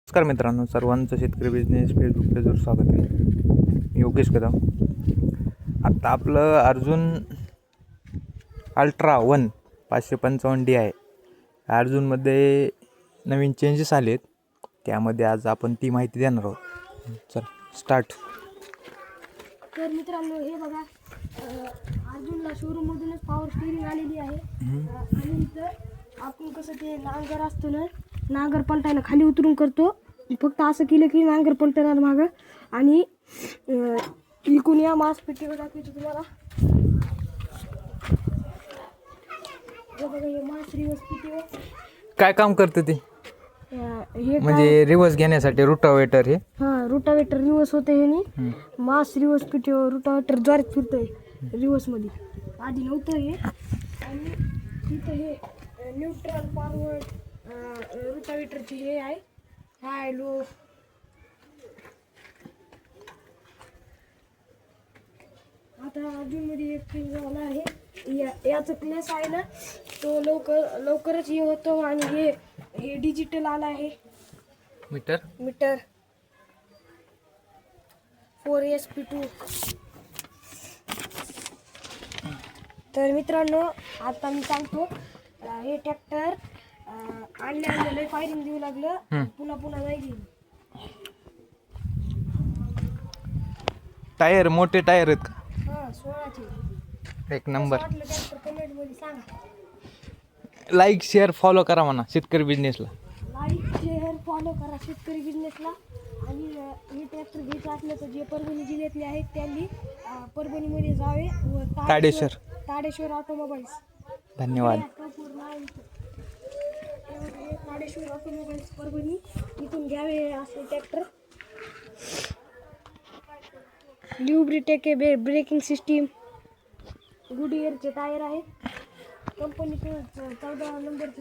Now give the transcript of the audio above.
नमस्कार मित्रांनो, सर्वांचं शेतकरी बिझनेस फेसबुक पेजवर स्वागत आहे. मी योगेश कदम. आत्ता आपलं अर्जुन अल्ट्रा 1 555D आहे. अर्जुनमध्ये नवीन चेंजेस आलेत, त्यामध्ये आज आपण ती माहिती देणार आहोत. चल स्टार्ट. तर मित्रांनो, हे बघा, अर्जुनला शोरूममधूनच पॉवर स्टीअरिंग आलेली आहे. आणि इथं आपण कसं ते नांगर असतो ना, नांगर पलटायला खाली उतरून करतो. फक्त असं केलं की नांगर पलटणार मागं. आणि इकून या मास पेटीवर दाखवतो तुम्हाला. हे बघा, हे मास रिवर्स पेटीवर काय काम करतं ते? हे म्हणजे रिवर्स घेण्यासाठी रोटावेटर. हे रोटावेटर रिवर्स होते. हे मास रिवर्स पेटीवर रोटावेटर ज्वारीत फिरतंय रिवर्समध्ये. आधी नव्हतं हे. आणि तिथं हे न्यूट्रल फॉरवर्ड रोटावेटरची हे आहे, हाय लो. आता अजूनमध्ये एक चेंज झाला आहे. याचं प्लेस आहे ना, तो लवकरच हे होतो. आणि हे डिजिटल आला आहे मीटर 4SP2. तर मित्रांनो, आता मी सांगतो, हे ट्रॅक्टर आणल्या लय फायरिंग देऊ लागलं. पुन्हा नाही गेली. टायर मोठे टायर आहेत का? 16चे. एक नंबर. वाटलं ट्रॅक्टर कमेंट मध्ये सांगा. लाईक शेअर फॉलो करा म्हणा शेतकरी बिझनेसला. लाईक शेअर फॉलो करा शेतकरी बिझनेसला. आणि हे ट्रॅक्टर घ्यायचं असलं तर जे परभणी जिल्ह्यातले आहेत त्यांनी परभणीमध्ये जावे व ताडेश्वर ऑटोमोबाईल्स. धन्यवाद. ताडेश्वर ऑटोमोबाईल्स परभणी इथून घ्यावे असे ट्रॅक्टर. ल्युब्रिटेक ब्रेकिंग सिस्टीम, गुडइयरचे टायर आहेत. कंपनीचे 14 नंबरचे